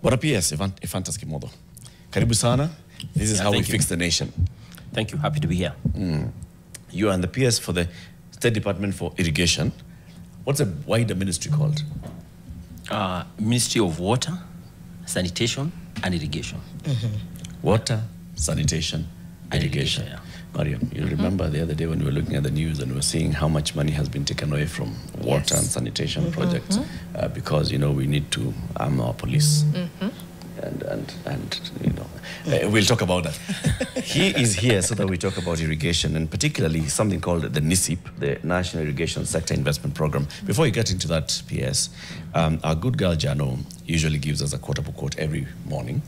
What a PS, Ephantus Kimotho. Karibu sana. This is how we fix the nation. Thank you. Happy to be here. You are the PS for the State Department for Irrigation. What's a wider ministry called? Ministry of Water, Sanitation, and Irrigation. Water, Sanitation, Irrigation. Yeah. Mariam, you remember the other day when we were looking at the news and we were seeing how much money has been taken away from water and sanitation projects because, you know, we need to arm our police. And you know, we'll talk about that. He is here so that we talk about irrigation and particularly something called the NISIP, the National Irrigation Sector Investment Program. Before you get into that, PS, our good girl Jano usually gives us a quotable quote every morning.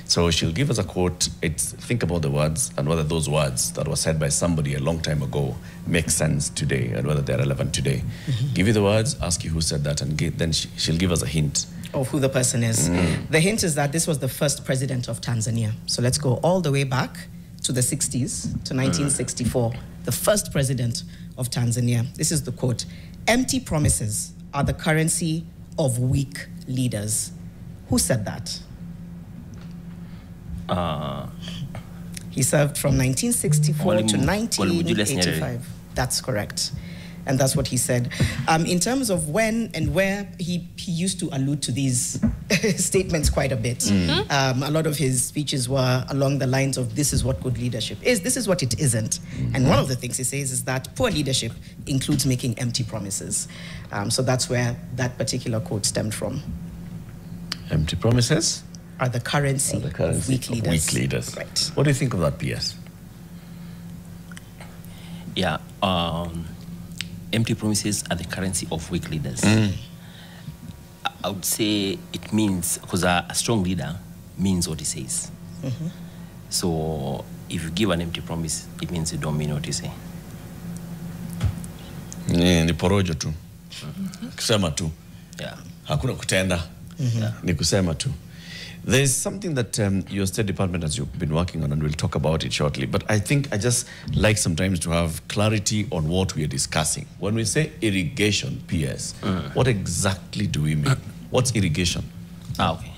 So she'll give us a quote. It's think about the words and whether those words that were said by somebody a long time ago make sense today and whether they're relevant today. Give you the words, ask you who said that, and then she'll give us a hint of who the person is. The hint is that this was the first president of Tanzania. So let's go all the way back to the 60s, to 1964. The first president of Tanzania. This is the quote: "Empty promises are the currency of weak leaders." Who said that? He served from 1964 to 1985. That's correct. And that's what he said. In terms of when and where, he used to allude to these statements quite a bit. A lot of his speeches were along the lines of, this is what good leadership is, this is what it isn't. And one of the things he says is that poor leadership includes making empty promises. So that's where that particular quote stemmed from. Empty promises are the currency, of weak leaders. Right. What do you think of that, PS? Yeah. Empty promises are the currency of weak leaders. I would say it means, because a strong leader means what he says. So if you give an empty promise, it means you don't mean what you say. Ni porojo tu. Kusema tu. Yeah. Hakuna kutenda. Ni kusema tu. There's something that your State Department has been working on, and we'll talk about it shortly. But I think I just like sometimes to have clarity on what we are discussing. When we say irrigation, PS, what exactly do we mean? What's irrigation? Okay.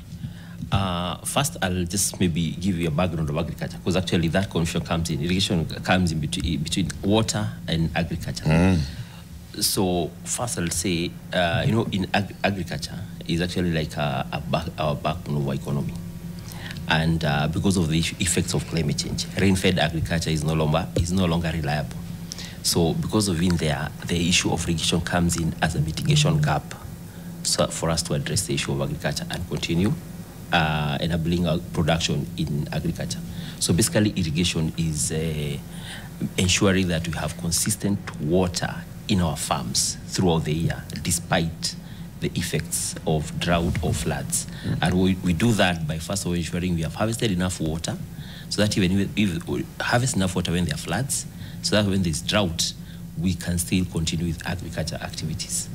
First, I'll just maybe give you a background of agriculture, because actually that confusion comes in. Irrigation comes in between water and agriculture. So first I'll say, you know, in agriculture is actually like our backbone of our economy. And because of the effects of climate change, rain-fed agriculture is no longer reliable. So because of in there, the issue of irrigation comes in as a mitigation gap, so for us to address the issue of agriculture and continue enabling production in agriculture. So basically irrigation is ensuring that we have consistent water in our farms throughout the year, despite the effects of drought or floods. And we do that by first of all ensuring we have harvested enough water, so that even if we harvest enough water when there are floods, so that when there's drought, we can still continue with agriculture activities.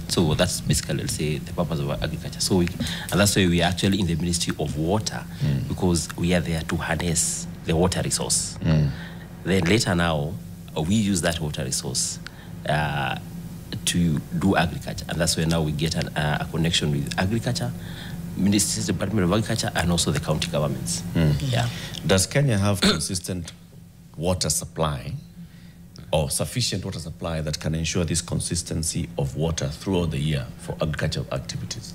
So that's basically, let's say, the purpose of agriculture. So and that's why we are actually in the Ministry of Water, because we are there to harness the water resource. Then later now, we use that water resource to do agriculture, and that's where now we get a connection with agriculture, Ministry Department of Agriculture, and also the county governments. Yeah. Does Kenya have consistent water supply or sufficient water supply that can ensure this consistency of water throughout the year for agricultural activities?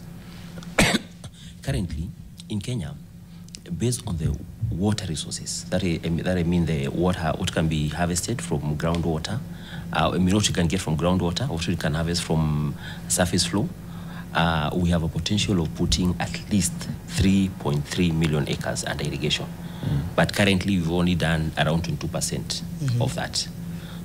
Currently, in Kenya, based on the water resources, that I mean the water, what can be harvested from groundwater, what you can get from groundwater, what you can harvest from surface flow, we have a potential of putting at least 3.3 million acres under irrigation. But currently, we've only done around 22% of that.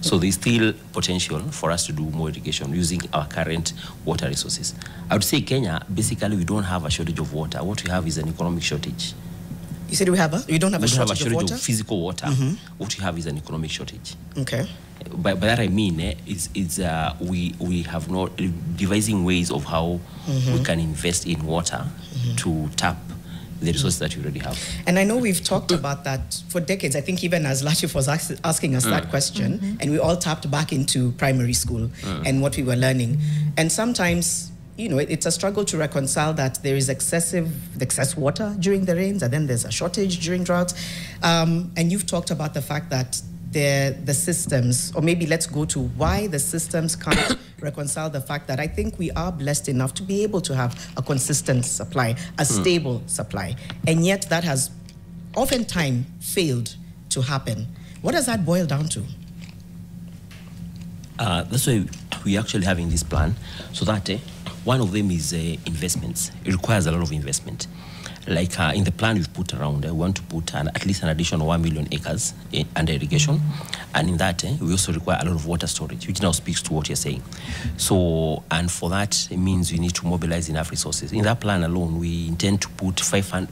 So there's still potential for us to do more irrigation using our current water resources. I would say Kenya, basically, we don't have a shortage of water. What we have is an economic shortage. You said we don't have a shortage of water? Of physical water. What we have is an economic shortage. Okay. By that I mean, we have not devising ways of how we can invest in water to tap the resources that you already have. And I know we've talked about that for decades. I think even as Lachif was asking us that question, and we all tapped back into primary school and what we were learning. And sometimes it's a struggle to reconcile that there is excess water during the rains, and then there's a shortage during droughts. And you've talked about the fact that the systems, or maybe let's go to why the systems can't reconcile the fact that I think we are blessed enough to be able to have a consistent supply, a stable supply, and yet that has oftentimes failed to happen. What does that boil down to? That's why we're actually having this plan, so that one of them is investments. It requires a lot of investment. Like in the plan we've put around, we want to put at least an additional 1 million acres under irrigation. And in that, we also require a lot of water storage, which now speaks to what you're saying. So, and for that, it means we need to mobilize enough resources. In that plan alone, we intend to put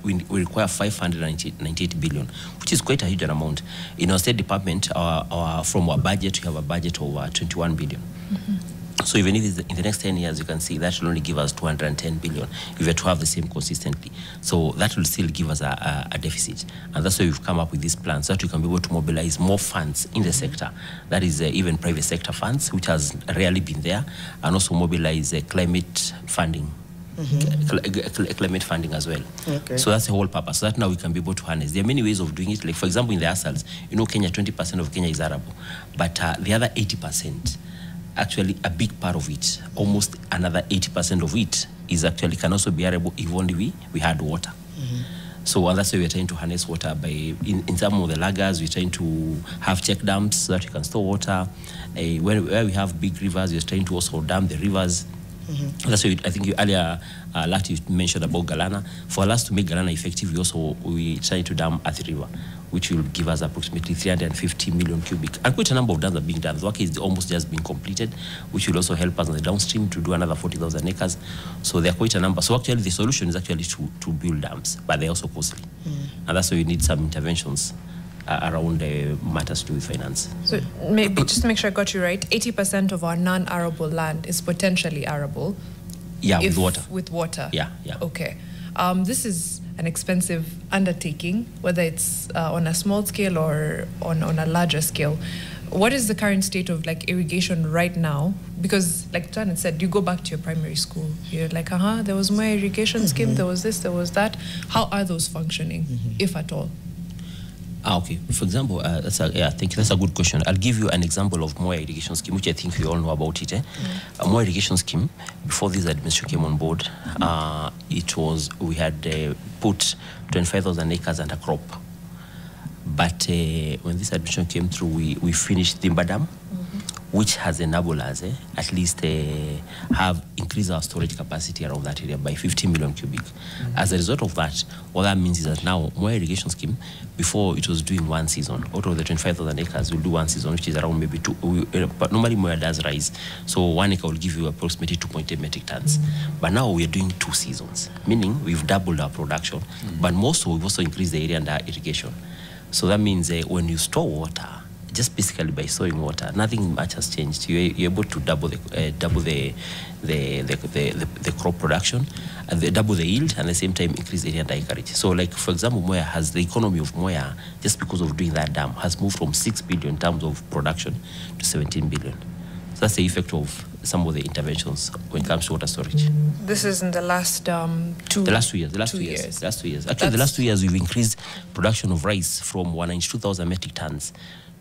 we require 598 billion, which is quite a huge amount. In our State Department, from our budget, we have a budget of 21 billion. So even if it's in the next 10 years, you can see that will only give us 210 billion if we were to have the same consistently. So that will still give us a deficit. And that's why we've come up with this plan, so that we can be able to mobilize more funds in the sector. That is even private sector funds, which has rarely been there, and also mobilize climate funding. Climate funding as well. Okay. So that's the whole purpose, so that now we can be able to harness. There are many ways of doing it. Like, for example, in the ASALs, Kenya, 20% of Kenya is arable, but the other 80%, actually a big part of it, almost another 80% of it, is actually can also be arable if only we had water. So that's why we're trying to harness water by, in some of the lagers, we're trying to have check dams so that we can store water. Where we have big rivers, we're trying to also dam the rivers. That's why I think you earlier, Lati mentioned about Galana. For us to make Galana effective, we try to dam Athi River, which will give us approximately 350 million cubic. And quite a number of dams are being done. The work is almost just being completed, which will also help us on the downstream to do another 40,000 acres. So there are quite a number. So actually the solution is actually to build dams, but they're also costly. And that's why we need some interventions around matters to do with finance. So maybe just to make sure I got you right, 80% of our non-arable land is potentially arable. Yeah, with water. With water. Yeah. Okay. This is an expensive undertaking, whether it's on a small scale or on a larger scale. What is the current state of irrigation right now? Because like Janet said, you go back to your primary school, you're like, there was more irrigation scheme, there was this, there was that. How are those functioning, if at all? Okay. For example, I think that's a good question. I'll give you an example of Moya irrigation scheme, which I think we all know about it. A Moya irrigation scheme, before this administration came on board, we had put 25,000 acres under crop. But when this administration came through, we finished Timber Dam, which has enabled us at least have increased our storage capacity around that area by 50 million cubic. As a result of that, what that means is that now Moya irrigation scheme, before it was doing one season. Out of the 25,000 acres, we'll do one season, which is around maybe 2. But normally Moya does rise. So 1 acre will give you approximately 2.8 metric tons. But now we're doing 2 seasons, meaning we've doubled our production. But more so, we've also increased the area under irrigation. So that means when you store water, just basically by storing water, nothing much has changed. You're able to double the crop production, and double the yield, and at the same time increase area under acreage. So, like for example, Moya has the economy of Moya, just because of doing that dam, has moved from 6 billion in terms of production to 17 billion. So that's the effect of some of the interventions when it comes to water storage. This is in the last The last 2 years. Actually, the last 2 years we've increased production of rice from 192,000 metric tons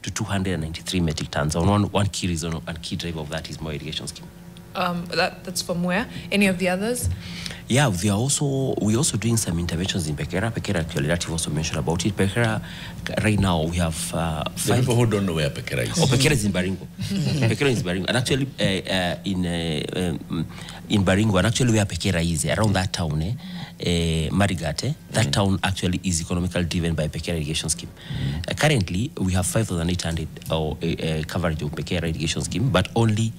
to 293 metric tons. On one key reason and key driver of that is Moya irrigation scheme. That's from where? Any of the others? Yeah, we're also doing some interventions in Pekera. Pekera, actually, that you also mentioned about it. Pekera, right now we have 5. The people who don't know where Pekera is. Oh, Pekera is in Baringo. Pekera is in Baringo. And actually, in Baringo, and actually where Pekera is, around that town, Marigate, that town actually is economically driven by Pekera irrigation scheme. Currently, we have 5,800 coverage of Pekera irrigation scheme, but only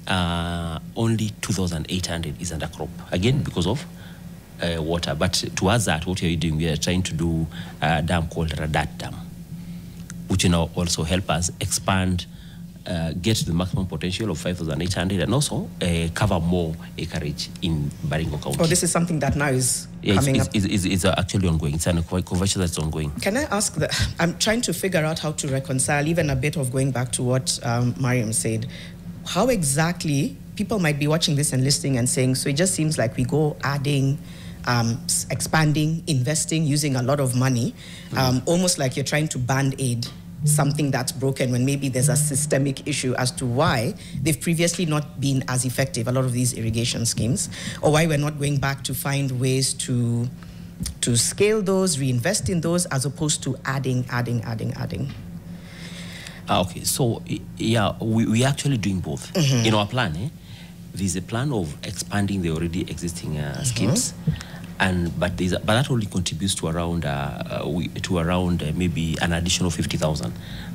2,800 is under crop, again because of water. But towards that, what are you doing? We are trying to do a dam called Radat Dam, which also help us expand, get to the maximum potential of 5,800, and also cover more acreage in Baringo County. Oh, this is something that now is coming up? It's actually ongoing. It's a conversion that's ongoing. Can I ask that? I'm trying to figure out how to reconcile, even a bit of going back to what Mariam said. How exactly people might be watching this and listening and saying, so it just seems like we go adding, expanding, investing, using a lot of money, almost like you're trying to band-aid something that's broken when maybe there's a systemic issue as to why they've previously not been as effective, a lot of these irrigation schemes, or why we're not going back to find ways to scale those, reinvest in those, as opposed to adding. Okay, so yeah, we're actually doing both. In our plan, there's a plan of expanding the already existing schemes, but that only contributes to around maybe an additional 50,000.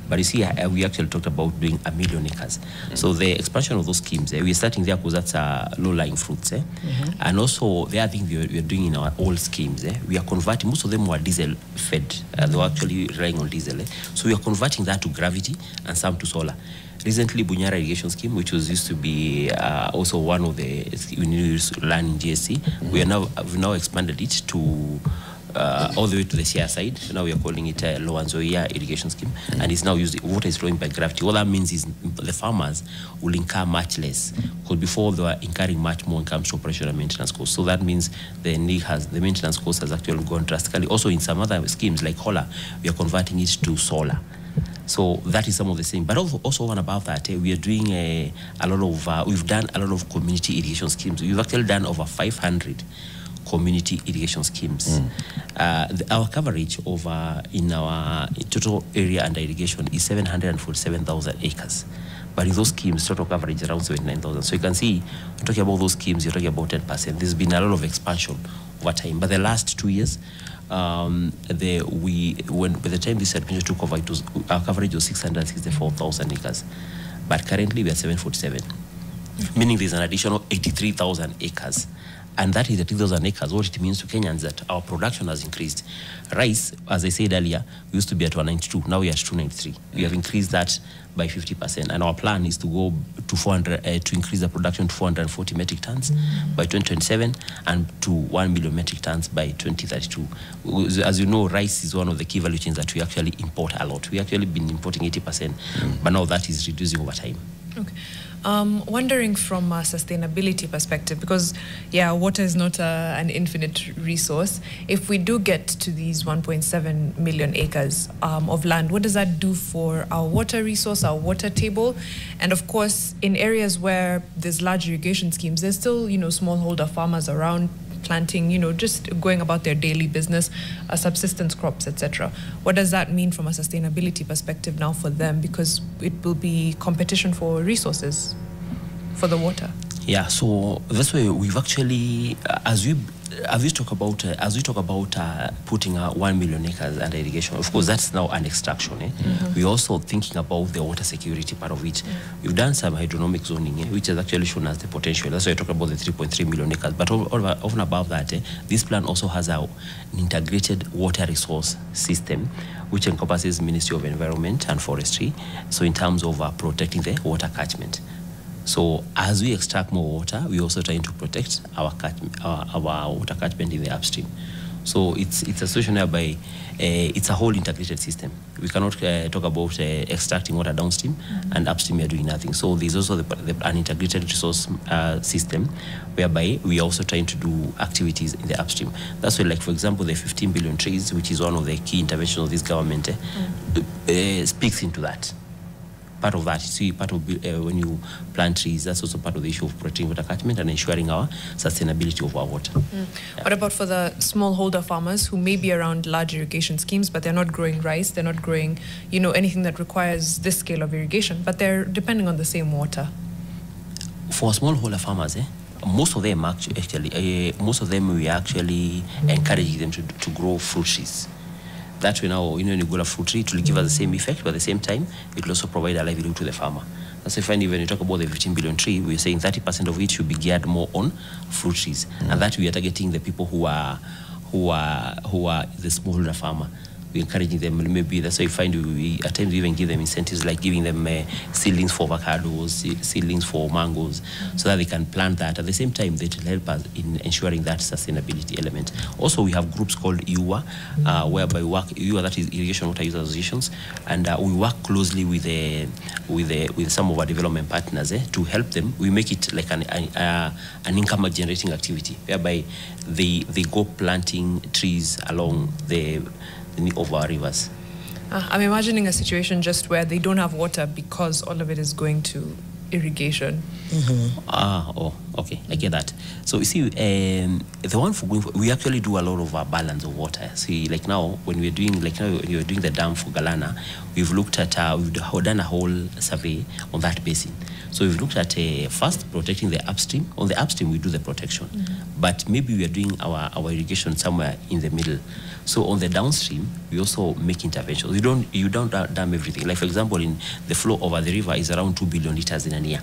But you see, we actually talked about doing 1 million acres. So the expansion of those schemes, we're starting there because that's low-lying fruits. And also, the other thing we're doing in our old schemes, we are converting, most of them were diesel-fed. They were actually relying on diesel. So we are converting that to gravity and some to solar. Recently, Bunyara Irrigation Scheme, which used to be also one of the land in GSC, we've now expanded it to all the way to the CR side. So now we are calling it Lowanzoia Irrigation Scheme, and it's now used, water is flowing by gravity. What that means is the farmers will incur much less, because before they were incurring much more in terms of operational and maintenance costs. So that means the maintenance cost has actually gone drastically. Also in some other schemes like Hola, we are converting it to solar. So that is some of the same. But also one above that, we are doing we've done a lot of community irrigation schemes. We've actually done over 500 community irrigation schemes. Our coverage in our total area under irrigation is 747,000 acres. But in those schemes, total coverage is around 79,000. So you can see, when talking about those schemes, you're talking about 10%. There's been a lot of expansion over time. But the last 2 years, by the time this administration took over, our coverage was 664,000 acres. But currently, we are 747, meaning there's an additional 83,000 acres. And that is 80,000 acres. What it means to Kenyans that our production has increased. Rice, as I said earlier, we used to be at 192. Now we are at 293. We have increased that by 50%. And our plan is to go to 400, to increase the production to 440 metric tons by 2027 and to 1 million metric tons by 2032. As you know, rice is one of the key value chains that we actually import a lot. We actually been importing 80%, but now that is reducing over time. Okay. Wondering from a sustainability perspective, because water is not an infinite resource. If we do get to these 1.7 million acres of land, what does that do for our water resource, our water table? And of course, in areas where there's large irrigation schemes, there's still, smallholder farmers around planting, just going about their daily business, subsistence crops, etc. What does that mean from a sustainability perspective now for them? Because it will be competition for resources for the water. Yeah, so that's why we've actually, as we talk about putting 1 million acres under irrigation, of course that's now an extraction. We're also thinking about the water security part of it. We've done some hydronomic zoning, which has actually shown us the potential. That's why I talk about the 3.3 million acres. But over and above that, this plan also has an integrated water resource system, which encompasses Ministry of Environment and Forestry. So in terms of protecting the water catchment. So as we extract more water, we're also trying to protect our water catchment in the upstream. So it's a solution whereby it's a whole integrated system. We cannot talk about extracting water downstream and upstream we are doing nothing. So there's also an integrated resource system whereby we are also trying to do activities in the upstream. That's why, like for example, the 15 billion trees, which is one of the key interventions of this government, speaks into that. Part of that, see, part of when you plant trees, that's also part of the issue of protecting water catchment and ensuring our sustainability of our water. What about for the smallholder farmers who may be around large irrigation schemes, but they're not growing rice, they're not growing, anything that requires this scale of irrigation, but they're depending on the same water? For smallholder farmers, most of them we are actually encouraging them to grow fruit trees. That way now, when you grow a fruit tree, it will give us the same effect, but at the same time, it will also provide a livelihood to the farmer. That's why when you talk about the 15 billion tree, we're saying 30% of it should be geared more on fruit trees. And that we are targeting the people who are the smallholder farmer. we're encouraging them. Maybe that's why you find we at times we even give them incentives, like giving them seedlings for avocados, seedlings for mangoes, so that they can plant that. At the same time, that will help us in ensuring that sustainability element. Also, we have groups called IUA, whereby we work, IUA, that is Irrigation Water Users Associations, and we work closely with some of our development partners to help them. We make it like an income generating activity, whereby they go planting trees along the of our rivers. I'm imagining a situation just where they don't have water because all of it is going to irrigation. Okay, I get that. So you see, the one for going for, we actually do a lot of our balance of water. See, like now when we're doing the dam for Galana, we've looked at we've done a whole survey on that basin. So we've looked at first protecting the upstream. On the upstream, we do the protection, but maybe we are doing our irrigation somewhere in the middle. So on the downstream, we also make interventions. You don't dam everything. Like for example, in the flow over the river is around 2 billion liters in a year.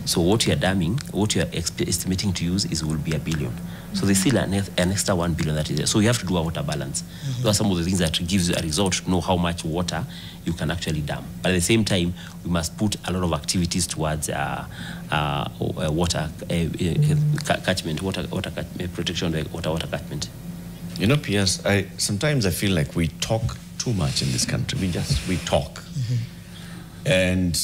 So what you're damming, what you're estimating to use will be 1 billion. So there's still an extra 1 billion that is there. So you have to do a water balance. Those are some of the things that gives you a result to know how much water you can actually dam. But at the same time, we must put a lot of activities towards water catchment, water protection, water catchment. You know, Piers, sometimes I feel like we talk too much in this country. We talk. And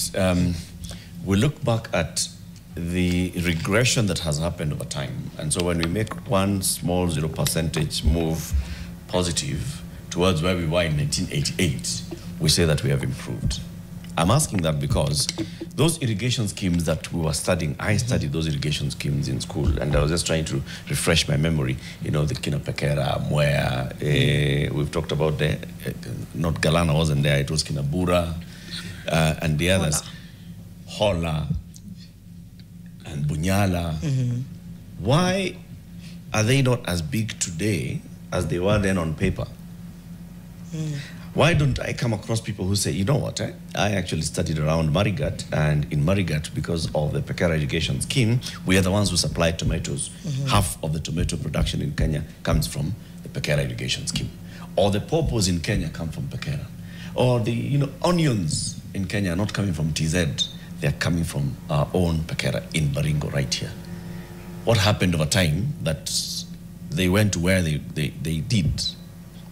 we look back at the regression that has happened over time. And so when we make one small 0% move positive towards where we were in 1988, we say that we have improved. I'm asking that because those irrigation schemes that we were studying, I studied those irrigation schemes in school, and I was just trying to refresh my memory. You know, the Kinapekera, Mwea, we've talked about the, not Galana wasn't there, it was Kinabura, and the others, Hola, and Bunyala. Why are they not as big today as they were then on paper? Why don't I come across people who say, you know what, I actually studied around Marigat, and in Marigat, because of the Pekera irrigation scheme, we are the ones who supply tomatoes. Half of the tomato production in Kenya comes from the Pekera irrigation scheme. Or the pawpaws in Kenya come from Pekera. Or the onions in Kenya are not coming from TZ, they're coming from our own Pekera in Baringo right here. What happened over time that they went to where they did,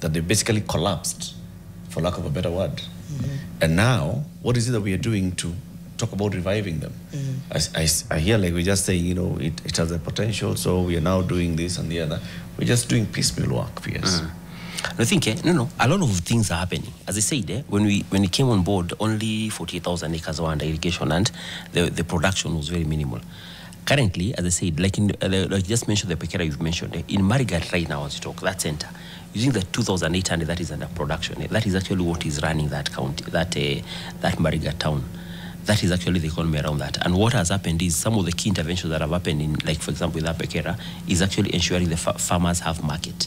that they basically collapsed, for lack of a better word. And now, what is it that we are doing to talk about reviving them? I hear like we just say, it has the potential, so we are now doing this and the other. We're just doing piecemeal work, Piers. I think, a lot of things are happening. As I said, when we came on board, only 48,000 acres were under irrigation, and the production was very minimal. Currently, as I said, like you just mentioned the Pekera you've mentioned, in Marigat right now as you talk, that center, using the 2,800 that is under production, that is actually what is running that county, that Marigat town. That is actually the economy around that. And what has happened is some of the key interventions that have happened in, like for example, with that Pekera, is actually ensuring the farmers have market.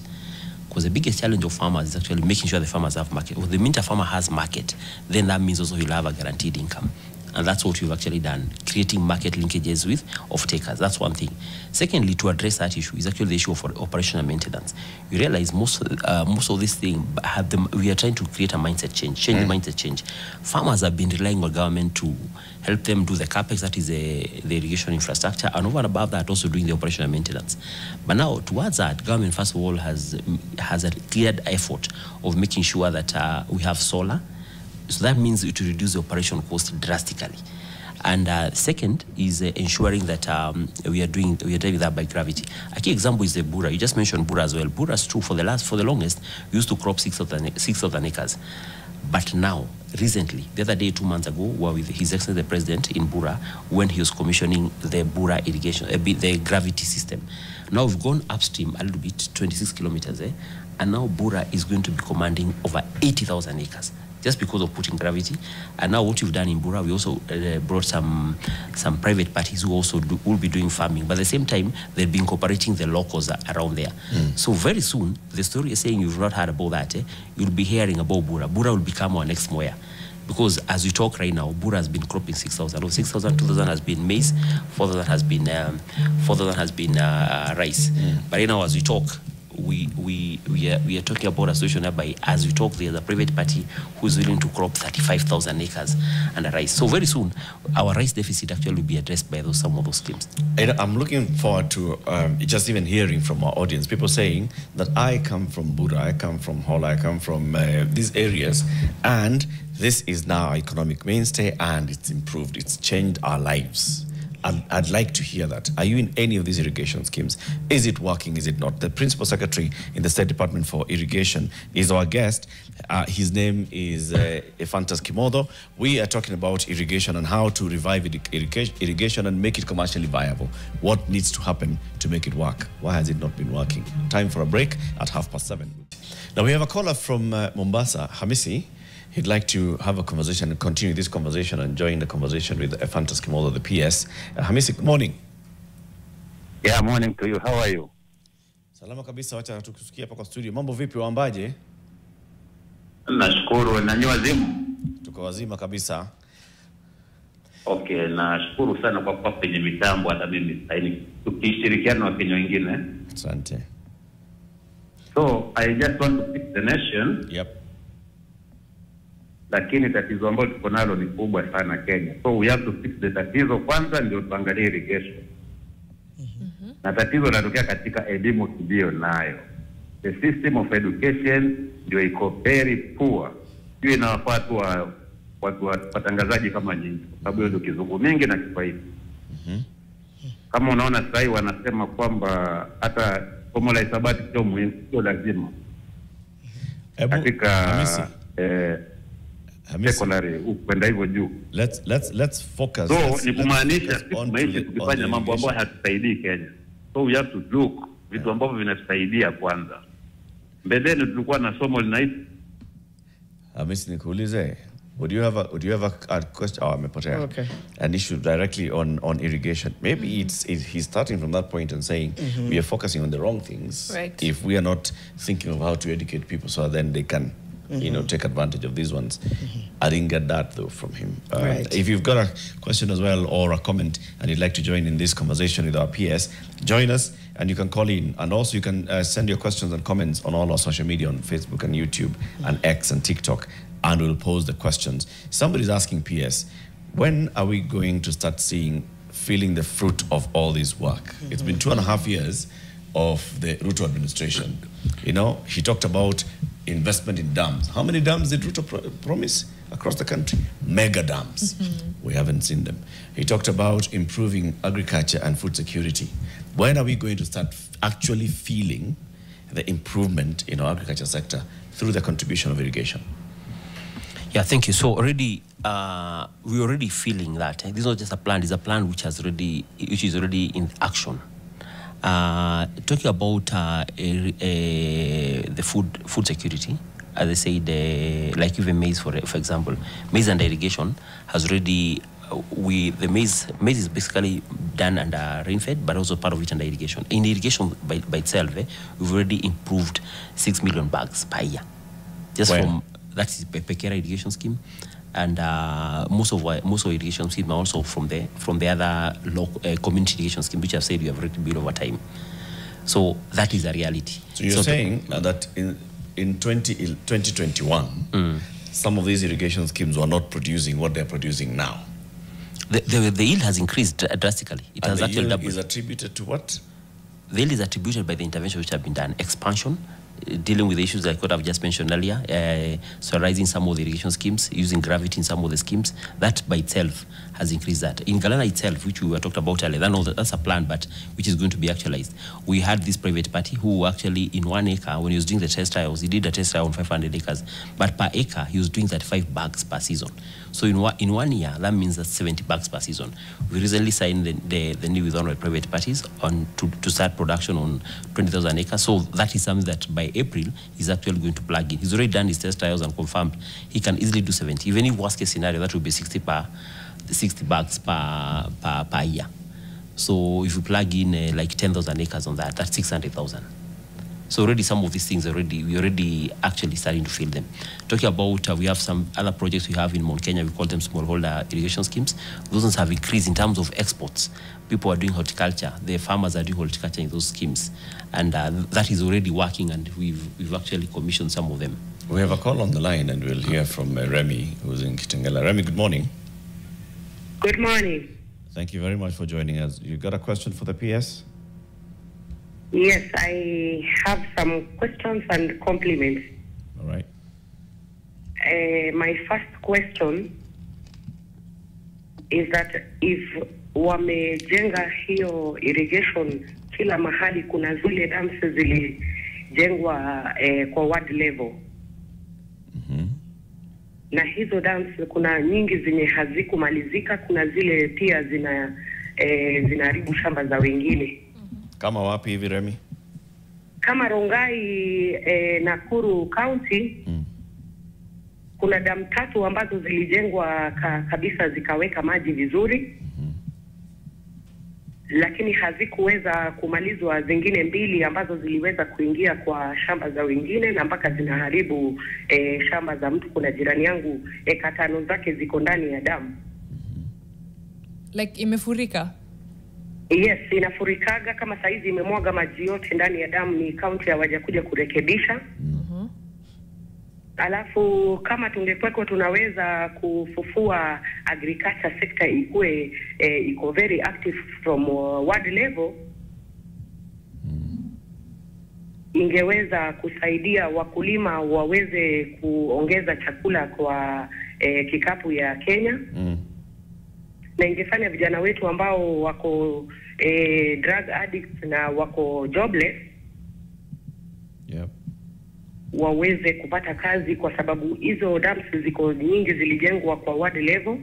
Because the biggest challenge of farmers is actually making sure the farmers have market. Well, the minute a farmer has market, then that means also he'll have a guaranteed income. And that's what we've actually done, creating market linkages with off-takers. That's one thing. Secondly, to address that issue is actually the issue of operational maintenance. You realize most of this thing, we are trying to create a mindset change, the mindset change. Farmers have been relying on government to help them do the capex, that is the irrigation infrastructure, and over and above that, also doing the operational maintenance. But now, towards that, government, first of all, has a clear effort of making sure that we have solar. So that means it will reduce the operation cost drastically. And second is ensuring that we are driving that by gravity. A key example is the Bura. You just mentioned Bura as well. Bura is true for the longest, we used to crop 6,000 acres. But now, recently, the other day, 2 months ago, we were with His Excellency the President in Bura when he was commissioning the Bura irrigation, the gravity system. Now we've gone upstream a little bit, 26 kilometers, and now Bura is going to be commanding over 80,000 acres. Just because of putting gravity. And now what you've done in Bura, we also brought some private parties who also will be doing farming. But at the same time, they'll be incorporating the locals around there. So very soon, the story is saying you've not heard about that, you'll be hearing about Bura. Bura will become our next Moya. Because as we talk right now, Bura has been cropping 6,000. 6,000, 2,000 has been maize, 4,000 has been rice. But right now, as we talk, we are talking about a situation whereby, as we talk, there's a private party who's willing to crop 35,000 acres under rice. So very soon, our rice deficit actually will be addressed by some of those schemes. And I'm looking forward to just even hearing from our audience, people saying that I come from Bura, I come from Hola, I come from these areas, and this is now our economic mainstay, and it's improved, it's changed our lives. I'd like to hear that. Are you in any of these irrigation schemes? Is it working? Is it not? The Principal Secretary in the State Department for Irrigation is our guest. His name is Ephantus Kimotho. We are talking about irrigation and how to revive irrigation and make it commercially viable. What needs to happen to make it work? Why has it not been working? Time for a break at 7:30. Now we have a caller from Mombasa, Hamisi. He'd like to have a conversation and continue this conversation and join the conversation with Ephantus Kimotho, the PS. Hamisi, good morning. Yeah, morning to you. How are you? Salama kabisa, wacha tukusikia hapa kwa studio. Mambo vipi, waambaje? Nashukuru, na nyoa zimu? Tuko wazima kabisa. Okay, nashukuru sana kwa kuwa kwenye mitambo, hata mimi saini tukishirikiana na Wakenya wengine. Asante. So, I just want to fix the nation. Yep. Lakini tatizo ambalo tuko nalo ni kubwa sana Kenya. So we have to fix the tatizo kwanza ndio tuangalie irrigation. Na tatizo linatokea katika elimu tulio nayo. The system of education ndio iko very poor. Hiyo inawafaa watu watangazaji kama nyinyi. Kwa sababu hiyo ndio kizungu mingi na Kiswahili. Kama unaona sasa wanasema kwamba hata somo la hisabati sio muhimu, sio lazima. Katika secondary upenda hivyo juu. Let's focus. So ni kumaanisha sisi tukifanya mambo ambayo hayatusaidii Kenya. So we have to look vitu ambavyo vinatusaidia kwanza. Mbeleni tulikuwa na somo linaitwa Hamisi, nikuulize, would you have a question? Oh, amepotea. Okay. An issue directly on irrigation. Maybe he's starting from that point and saying we are focusing on the wrong things. Right. If we are not thinking of how to educate people so then they can take advantage of these ones. I didn't get that though from him. Right. If you've got a question as well or a comment and you'd like to join in this conversation with our PS, join us and you can call in. And also you can send your questions and comments on all our social media on Facebook and YouTube and X and TikTok, and we'll pose the questions. Somebody's asking PS, when are we going to start feeling the fruit of all this work? It's been 2.5 years of the Ruto administration. You know, he talked about investment in dams. How many dams did Ruto promise across the country? Mega dams. We haven't seen them. He talked about improving agriculture and food security. When are we going to start actually feeling the improvement in our agriculture sector through the contribution of irrigation? Yeah, thank you. So already, we're already feeling that. This is not just a plan, it's a plan which is already in action. Talking about the food security, as I said, like even maize, for example, maize under irrigation has already, the maize is basically done under rain-fed, but also part of it under irrigation. In irrigation by itself, we've already improved 6 million bags per year. Just from, that is Pekera irrigation scheme. And most of irrigation schemes are also from the other community irrigation scheme, which I've said we have already built over time. So that is a reality. So you're saying that in 2021, some of these irrigation schemes were not producing what they're producing now? The yield has increased drastically. It has actually doubled. Is attributed to what? The yield is attributed by the interventions which have been done. Expansion, dealing with the issues like what I've just mentioned earlier, solarizing some of the irrigation schemes, using gravity in some of the schemes, that by itself has increased that. In Galana itself, which we were talked about earlier, that's a plan, but which is going to be actualized. We had this private party who actually in 1 acre, when he was doing the test trials, he did a test trial on 500 acres, but per acre, he was doing 35 bags per season. So in 1 year, that means that's 70 bags per season. We recently signed the deal with one of the private parties to start production on 20,000 acres. So that is something that by April, he's actually going to plug in. He's already done his test trials and confirmed he can easily do 70. Even if worst case scenario, that would be 60 bags per year. So if you plug in like 10,000 acres on that, that's 600,000. So already some of these things we already actually starting to fill them. Talking about, we have some other projects we have in Mount Kenya, we call them smallholder irrigation schemes. Those ones have increased in terms of exports. People are doing horticulture, the farmers are doing horticulture in those schemes. And that is already working, and we've actually commissioned some of them. We have a call on the line, and we'll hear from Remy, who's in Kitengela. Remy, good morning. Good morning. Thank you very much for joining us. You got a question for the PS? Yes, I have some questions and compliments. All right. My first question is that if wamejenga hiyo irrigation kila mahali, kuna zile dams zilijengwa kwa ward level. Na hizo dams kuna nyingi zenye hazikumalizika, kuna zile pia zinaharibu shamba za wengine. Kama wapi hivi, Remy? Kama Rongai, Nakuru County, kuna dam 3 ambazo zilijengwa kabisa zikaweka maji vizuri. Lakini hazikuweza kumalizwa zingine 2 ambazo ziliweza kuingia kwa shamba za wengine na mpaka zinaharibu shamba za mtu. Kuna jirani yangu eka 5 zake ziko ndani ya damu. Like imefurika? Yes, inafurikaga kama saizi imemwaga maji yote ndani ya damu. Ni county hawajakuja kurekebisha. Alafu kama tungekuwa tunaweza kufufua agriculture sector ikue iko very active from ward level, ingeweza kusaidia wakulima waweze kuongeza chakula kwa kikapu ya Kenya. Na ingefanya vijana wetu ambao wako drug addicts na wako jobless waweze kupata kazi, kwa sababu hizo dams ziko nyingi zilijengwa kwa ward level.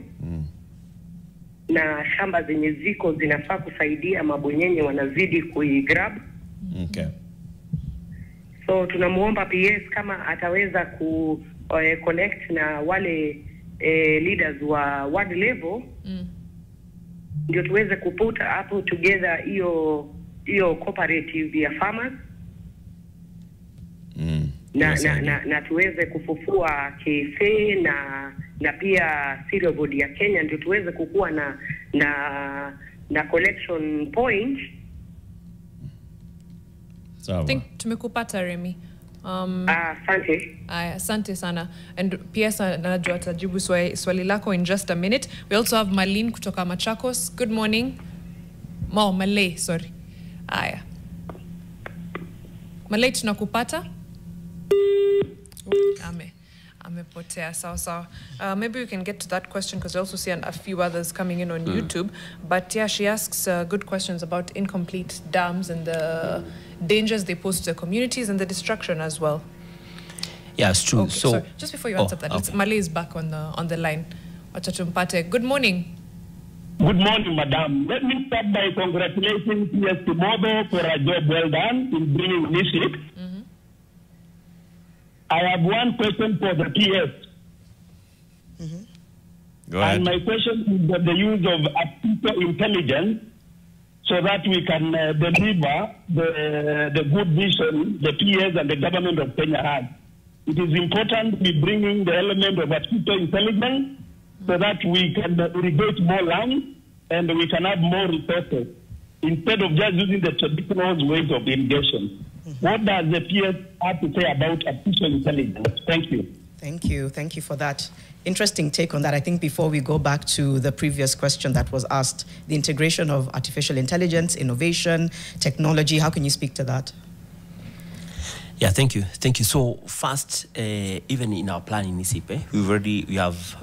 Na shamba zenye ziko zinafaa kusaidia mabonyenye wanazidi kuigrab. Okay. So tunamuomba PS kama ataweza connect na wale leaders wa ward level, ndio tuweze kuput up together hiyo cooperative ya farmers. Na tuweze kufufua KFA na pia cereal board ya Kenya, ndio tuweze kukua na collection point. I think tumekupata, Remy. Asante. Asante sana. And PS najua atajibu swali lako in just a minute. We also have Malin kutoka Machakos. Good morning. Malay, sorry. Malay, tunakupata? Amepotea. Sawa. Maybe we can get to that question, because I also see a few others coming in on YouTube. But yeah, she asks good questions about incomplete dams and the dangers they pose to the communities and the destruction as well. Yeah, it's true. Okay, so sorry. Just before you answer that, okay. Malay is back on the line. Good morning. Good morning, madam. Let me start by congratulating PS Kimotho for a job well done in bringing leadership. I have one question for the PS. Go ahead. And my question is the use of artificial intelligence so that we can deliver the good vision the PS and the government of Kenya has. It is important we bring in the element of artificial intelligence so that we can irrigate more land and we can have more resources instead of just using the traditional ways of irrigation. What does the PS have to say about artificial intelligence? Thank you. Thank you for that. Interesting take on that. I think before we go back to the previous question that was asked, the integration of artificial intelligence, innovation, technology, how can you speak to that? Yeah, thank you. So first, even in our plan in ISIP,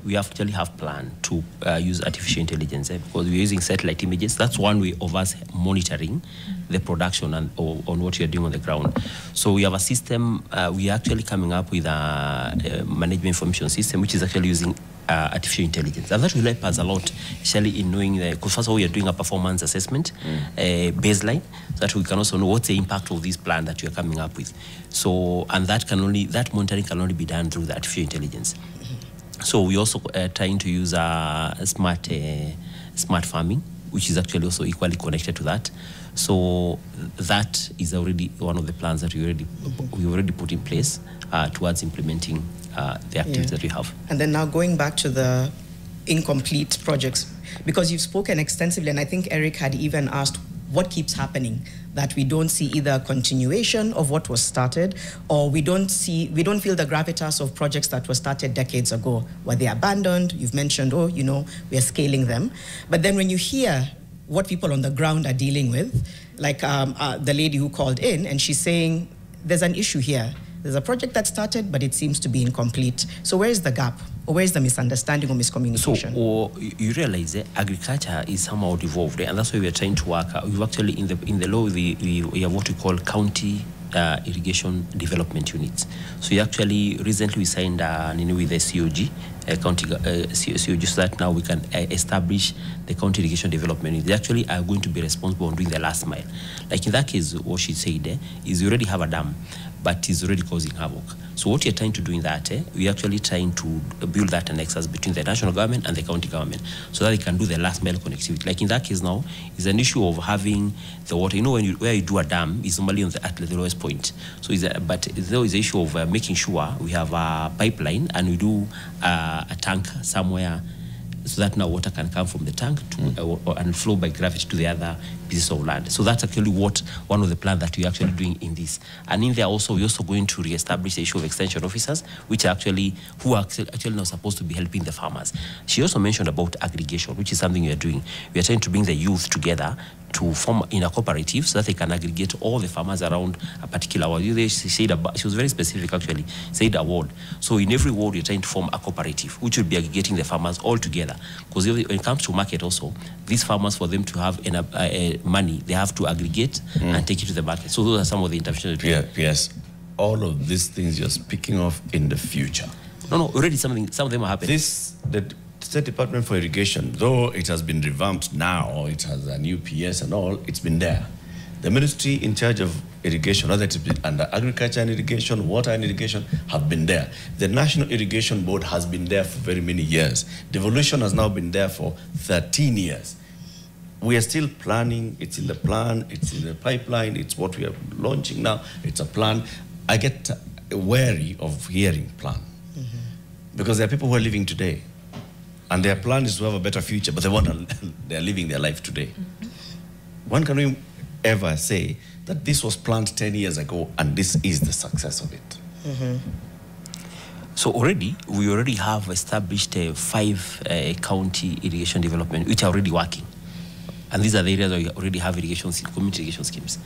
we actually have planned to use artificial intelligence because we're using satellite images. That's one way of us monitoring the production and on what you're doing on the ground. So we have a system. We are actually coming up with a management information system which is actually using artificial intelligence, and that will help us a lot, especially in knowing because first of all we are doing a performance assessment baseline, so that we can also know what's the impact of this plan that you are coming up with. So, and that monitoring can only be done through the artificial intelligence. So we also trying to use smart farming which is actually also equally connected to that. So that is already one of the plans that we already put in place towards implementing the activities that we have. And then now going back to the incomplete projects, because you've spoken extensively, and I think Eric had even asked what keeps happening, that we don't see either a continuation of what was started, or we don't feel the gravitas of projects that were started decades ago. Were they abandoned? You've mentioned, oh, you know, we are scaling them. But then when you hear what people on the ground are dealing with, like the lady who called in, and she's saying, there's an issue here. There's a project that started, but it seems to be incomplete. So where is the gap? Or where is the misunderstanding or miscommunication? So you realize that agriculture is somehow devolved, and that's why we are trying to work. We've actually, in the law, we have what we call county irrigation development units. So we actually, recently we signed with the COG, county COG, so that now we can establish the county irrigation development unit. They actually are going to be responsible on doing the last mile. Like in that case, what she said is you already have a dam, but it's already causing havoc. So what you're trying to do in that, we're actually trying to build that nexus between the national government and the county government, so that they can do the last mile connectivity. Like in that case now, it's an issue of having the water. You know, where you do a dam, it's normally at the lowest point. So but there is an issue of making sure we have a pipeline and we do a tank somewhere, so that now water can come from the tank to, and flow by gravity to the other pieces of land. So that's actually one of the plans that we're actually doing in this. And in there also, we're also going to reestablish the issue of extension officers, which are actually now supposed to be helping the farmers. She also mentioned about aggregation, which is something we are doing. We are trying to bring the youth together to form in a cooperative so that they can aggregate all the farmers around a particular ward. She was very specific actually, said a ward. So in every ward, you're trying to form a cooperative, which will be aggregating the farmers all together. Because when it comes to market also, these farmers, for them to have money, they have to aggregate and take it to the market. So those are some of the interventions. Yes, all of these things you're speaking of in the future. No, already some of them are happening. The State Department for Irrigation, though it has been revamped now, it has a new PS and all, it's been there. The ministry in charge of irrigation, whether it's been under agriculture and irrigation, water and irrigation, have been there. The National Irrigation Board has been there for very many years. Devolution has now been there for 13 years. We are still planning, it's in the plan, it's in the pipeline, it's what we are launching now, it's a plan. I get wary of hearing plan. Because there are people who are living today, and their plan is to have a better future, but they are living their life today. When can we ever say that this was planned 10 years ago and this is the success of it? So we already have established 5 county irrigation development, which are already working. And these are the areas where we already have community irrigation schemes.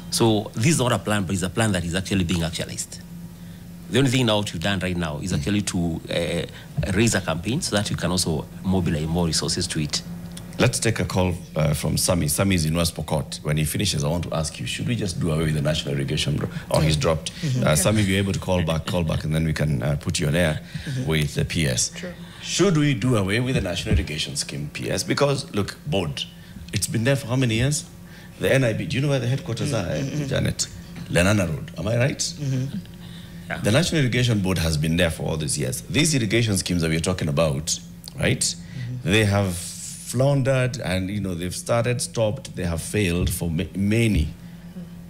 So this is not a plan, but it's a plan that is actually being actualized. The only thing now what we've done right now is actually to raise a campaign so that we can also mobilize more resources to it. Let's take a call from Sammy. Sammy is in West Pokot. When he finishes, I want to ask you, should we just do away with the national irrigation? Or he's dropped. Sammy, if you're able to call back, and then we can put you on air with the PS. True. Should we do away with the national irrigation scheme, PS? Because, look, board, it's been there for how many years? The NIB, do you know where the headquarters are, Janet? Lenana Road, am I right? The National Irrigation Board has been there for all these years. These irrigation schemes that we're talking about, right? They have floundered, and they've started, stopped, they have failed for many.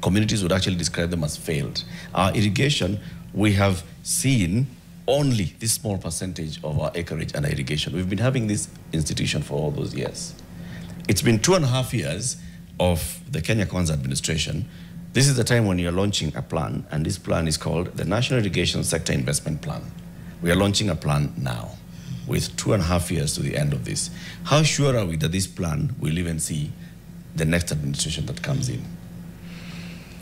Communities would actually describe them as failed. Our irrigation, we have seen only this small percentage of our acreage and irrigation. We've been having this institution for all those years. It's been 2.5 years of the Kenya Kwanza administration. This is the time when you're launching a plan, and this plan is called the National Irrigation Sector Investment Plan. We are launching a plan now with 2.5 years to the end of this. How sure are we that this plan will even see the next administration that comes in?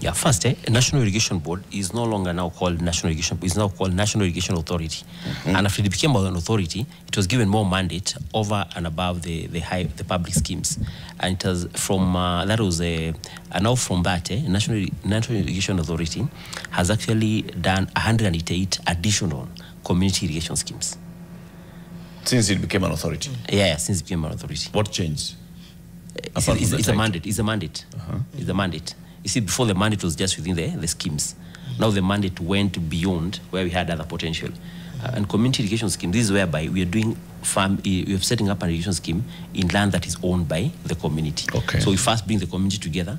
Yeah, first, National Irrigation Board is no longer now called National Irrigation Board, it's now called National Irrigation Authority. And after it became an authority, it was given more mandate over and above the public schemes. And it was from, now from that, National Irrigation Authority has actually done 188 additional community irrigation schemes. Since it became an authority? Yeah, since it became an authority. What changed? It's a mandate. It's a mandate. It's a mandate. You see, before the mandate was just within the schemes. Now the mandate went beyond where we had other potential. And community irrigation scheme, this is whereby we are doing you're setting up an irrigation scheme in land that is owned by the community. Okay. So we first bring the community together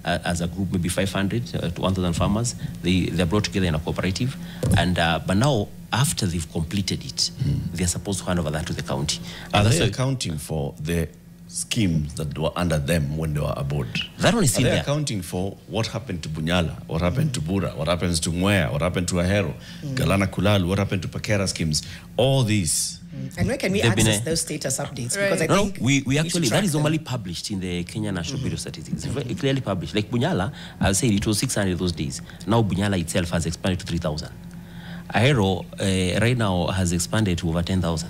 as a group, maybe 500 to 1,000 farmers. They're brought together in a cooperative, and but now after they've completed it, they're supposed to hand over that to the county. Are they accounting for the schemes that were under them when they were aboard? That one is still there. Are they there. accounting for what happened to Bunyala, what happened to Bura, what happens to Mwea, what happened to Ahero, Galana Kulalu, what happened to Pakera schemes? All these. And where can we access those status updates? Right. Because I think we actually, that is them. normally published in the Kenya National Bureau of Statistics. It's very clearly published. Like Bunyala, I'll say it was 600 those days. Now Bunyala itself has expanded to 3,000. Ahero right now has expanded to over 10,000.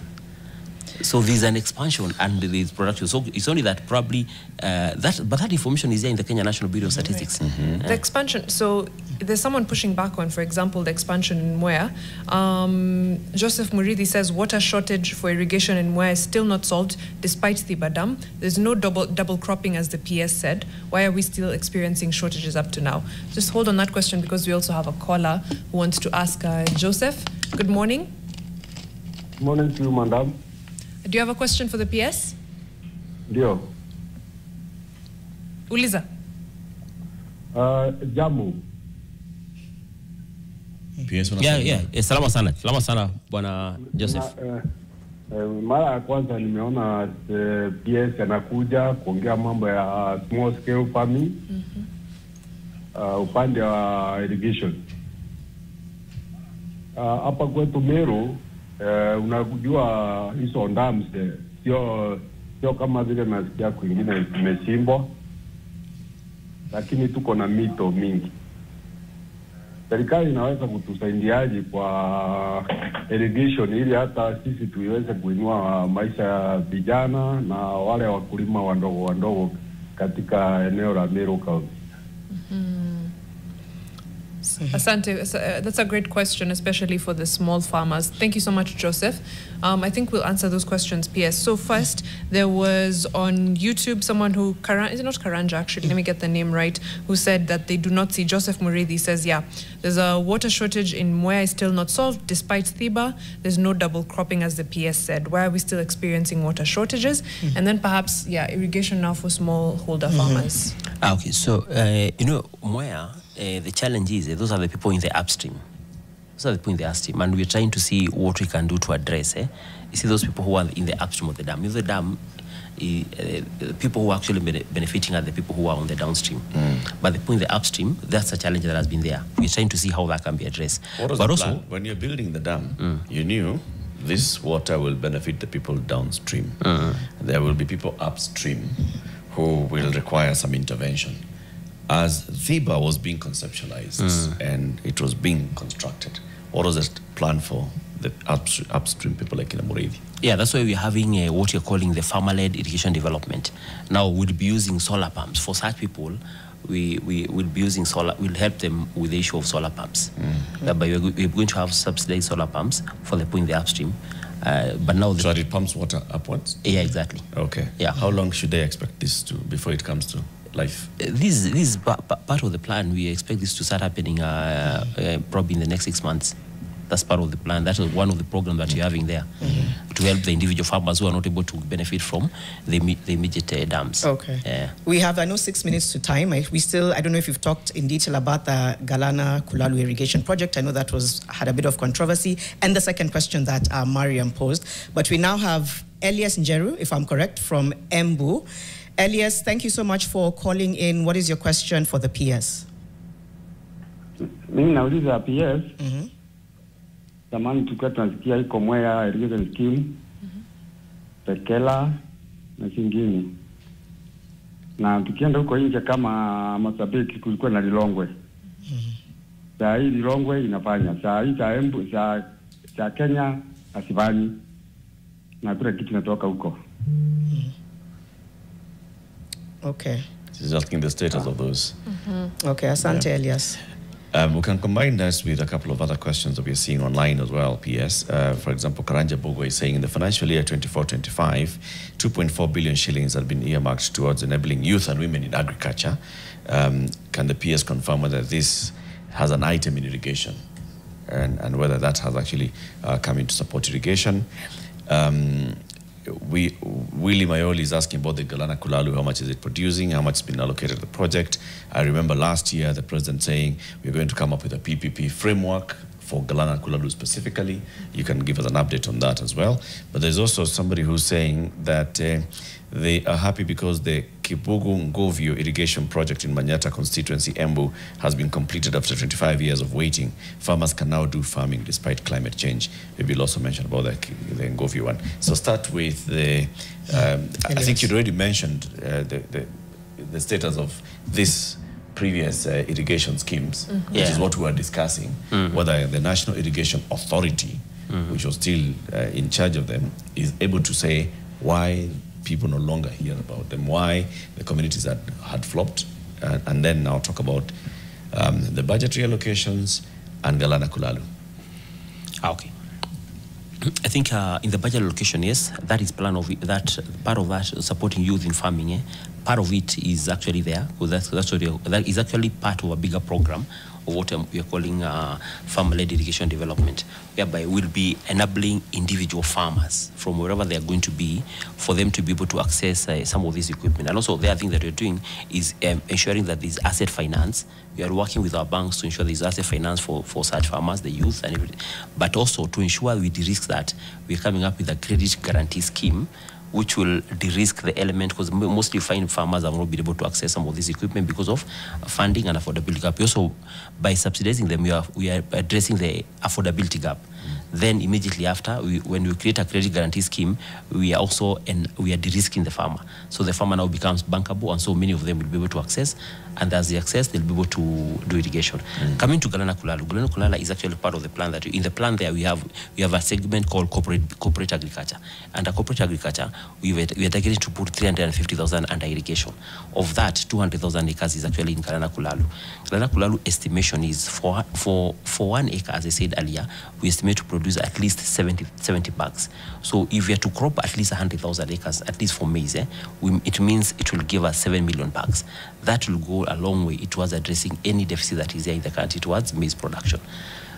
So there's an expansion and there's production. So it's only that probably but that information is there in the Kenya National Bureau of Statistics. Right. The expansion. So there's someone pushing back on, for example, the expansion in Mwea. Joseph Murithi says water shortage for irrigation in Mwea is still not solved despite Thiba Dam. There's no double cropping as the PS said. Why are we still experiencing shortages up to now? Just hold on that question because we also have a caller who wants to ask Joseph. Good morning. Good morning to you, madam. Do you have a question for the PS? Ndio. Uliza. Jambo. PS Salama sana Bwana Joseph. Mara ya kwanza nimeona PS anakuja kuongea mambo ya small scale farming. Upande wa irrigation. Hapa kwetu Meru unajua hizo dams sio kama vile nasikia kwingine zimechimbwa, lakini tuko na mito mingi. Serikali inaweza kutusaidiaje kwa irrigation ili hata sisi tuiweze kuinua maisha ya vijana na wale wakulima wadogo katika eneo la Meru County? Asante, that's a great question, especially for the small farmers. Thank you so much, Joseph. I think we'll answer those questions, PS. So first, there was on YouTube someone who, is it not Karanja actually, let me get the name right, who said that they do not see, Joseph Murithi says, yeah, there's a water shortage in Mwea is still not solved, despite Thiba, there's no double cropping as the PS said. Why are we still experiencing water shortages? And then perhaps, irrigation now for smallholder farmers. Okay, so, Mwea, the challenge is those are the people in the upstream. Those are the people in the upstream, and we're trying to see what we can do to address. You see those people who are in the upstream of the dam. If the dam, the people who are actually benefiting are the people who are on the downstream. But the people in the upstream, that's a challenge that has been there. We're trying to see how that can be addressed. What was the plan? When you're building the dam, you knew this water will benefit the people downstream. There will be people upstream who will require some intervention. As Thiba was being conceptualized and it was being constructed, what was the plan for the upstream people like in Murithi? Yeah, that's why we're having what you're calling the farmer-led irrigation development. Now we'll be using solar pumps. For such people, we will be using solar, we'll help them with the issue of solar pumps. But we're going to have subsidized solar pumps for the people in the upstream. But now so that it pumps water upwards? Yeah, exactly. Okay. Yeah. How long should they expect this to, before it comes to life? This is part of the plan. We expect this to start happening probably in the next 6 months. That's part of the plan. That is one of the programs that you're having there to help the individual farmers who are not able to benefit from the immediate dams. Okay. We have, I know, 6 minutes to time. I don't know if you've talked in detail about the Galana Kulalu irrigation project. I know that had a bit of controversy. And the second question that Mariam posed. But we now have Elias Njeru, if I'm correct, from Embu. Elias, thank you so much for calling in. What is your question for the PS? Mimi nauliza PS. Zamani tulikuwa tunasikia iko Mwea irrigation scheme, Tekela na zingine. Na tukienda huko nje kama Masabiki kulikuwa na Lilongwe. Saa hii Lilongwe inafanya. Saa hii za Embu za Kenya asifanyi. Na kila kitu kinatoka huko. Okay. She's asking the status of those. Okay, asante Elias. We can combine this with a couple of other questions that we're seeing online as well, PS. For example, Karanja Bogo is saying in the financial year 24-25, 2.4 billion shillings have been earmarked towards enabling youth and women in agriculture. Can the PS confirm whether this has an item in irrigation and whether that has actually come in to support irrigation? Willie Mayoli is asking about the Galana Kulalu, how much is it producing, how much has been allocated to the project. I remember last year the president saying we're going to come up with a PPP framework for Galana Kulalu specifically. You can give us an update on that as well. But there's also somebody who's saying that they are happy because the Kibugu Ngovio irrigation project in Manyata constituency, Embu, has been completed after 25 years of waiting. Farmers can now do farming despite climate change. Maybe you'll also mention about the Ngovio one. So start with the, I think you'd already mentioned the status of this previous irrigation schemes, which is what we were discussing, whether the National Irrigation Authority, which was still in charge of them, is able to say why people no longer hear about them, why the communities had flopped, and then now talk about the budgetary allocations and Galana Kulalu. Okay. I think in the budget allocation, yes, that is part of that supporting youth in farming. Part of it is actually there, because that is actually part of a bigger program of what we are calling farmer-led irrigation development, whereby we'll be enabling individual farmers from wherever they are going to be for them to be able to access some of this equipment. And also the other thing that we're doing is ensuring that there's asset finance. We are working with our banks to ensure there's asset finance for such farmers, the youth and everything, but also to ensure we de-risk that. We're coming up with a credit guarantee scheme which will de-risk the element, because mostly find farmers have not been able to access some of this equipment because of funding and affordability gap. Also, by subsidizing them, we are addressing the affordability gap. Then immediately after, when we create a credit guarantee scheme, we are de-risking the farmer. So the farmer now becomes bankable, and so many of them will be able to access, and as they access, they'll be able to do irrigation. Coming to Galana Kulalu, Galana Kulalu is actually part of the plan. That in the plan there we have a segment called corporate agriculture. Under corporate agriculture, we are targeting to put 350,000 under irrigation. Of that, 200,000 acres is actually in Galana Kulalu. Galana Kulalu estimation is for 1 acre, as I said earlier, we estimate to produce at least 70 bags. So if we are to crop at least 100,000 acres, at least for maize, it means it will give us 7 million bags. That will go a long way towards addressing any deficit that is there in the country towards maize production.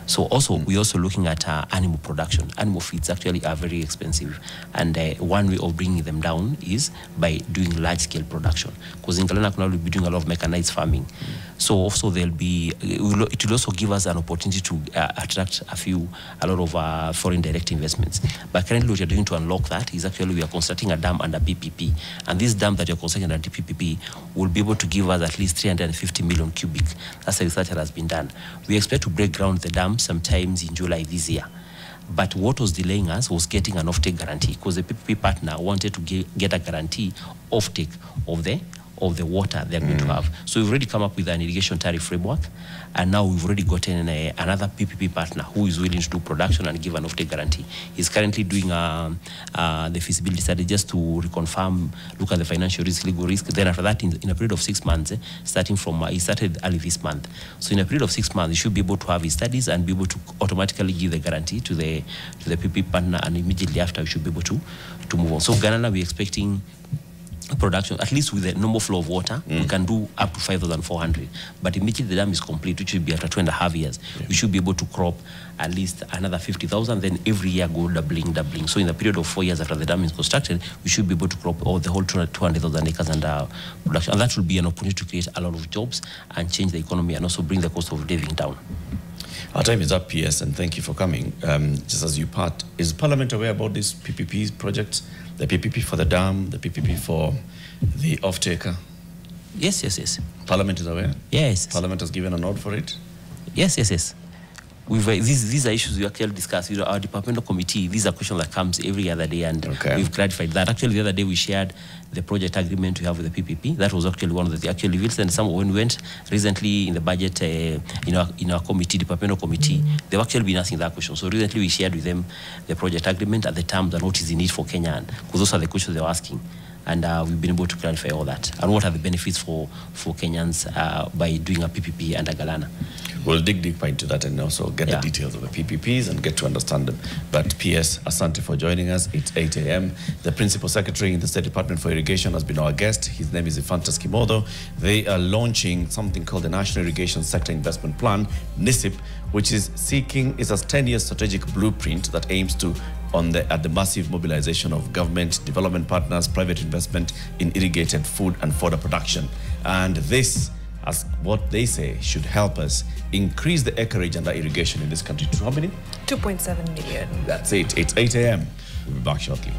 So also, we're also looking at animal production. Animal feeds actually are very expensive. And one way of bringing them down is by doing large-scale production. Because in Galana Kulalu, we'll be doing a lot of mechanized farming. So also it will also give us an opportunity to attract a lot of foreign direct investments. But currently what we're doing to unlock that is actually we are constructing a dam under PPP. And this dam that you're constructing under PPP will be able to give us at least 350 million cubic. That's the research that has been done. We expect to break ground the dam sometimes in July this year. But what was delaying us was getting an offtake guarantee, because the PPP partner wanted to get a guarantee offtake of the water they're going to have. So we've already come up with an irrigation tariff framework, and now we've already gotten another PPP partner who is willing to do production and give an offtake guarantee. He's currently doing the feasibility study just to reconfirm, look at the financial risk, legal risk. Then after that, in a period of 6 months, starting from, he started early this month. So in a period of 6 months, he should be able to have his studies and be able to automatically give the guarantee to the PPP partner, and immediately after, we should be able to move on. So Ghana, we're expecting production, at least with the normal flow of water, we can do up to 5,400. But immediately the dam is complete, which will be after 2.5 years, we should be able to crop at least another 50,000, then every year go doubling. So in the period of 4 years after the dam is constructed, we should be able to crop the whole 200,000 acres under production. And that will be an opportunity to create a lot of jobs and change the economy and also bring the cost of living down. Our time is up, PS, and thank you for coming. Just as you part, is Parliament aware about these PPP projects? The PPP for the dam, the PPP for the off-taker? Yes. Parliament is aware? Yes. Parliament has given a nod for it? Yes. These are issues we actually discuss with our departmental committee. These are questions that comes every other day, and we've clarified that. Actually, the other day we shared the project agreement we have with the PPP. That was actually one of the actual reveals. And when we went recently in the budget in our committee, departmental committee, they've actually been asking that question. So recently we shared with them the project agreement and the terms and what is in it for Kenya, because those are the questions they were asking. And we've been able to clarify all that. And what are the benefits for Kenyans by doing a PPP under Galana? We'll dig deeper into that and also get the details of the PPPs and get to understand them. But PS, asante for joining us. It's 8 a.m. The Principal Secretary in the State Department for Irrigation has been our guest. His name is Ephantus Kimotho. They are launching something called the National Irrigation Sector Investment Plan, NISIP, which is a 10-year strategic blueprint that aims to at the massive mobilization of government, development partners, private investment in irrigated food and fodder production. And this, as what they say, should help us increase the acreage under irrigation in this country to how many? 2.7 million. That's it. It's 8 a.m. We'll be back shortly.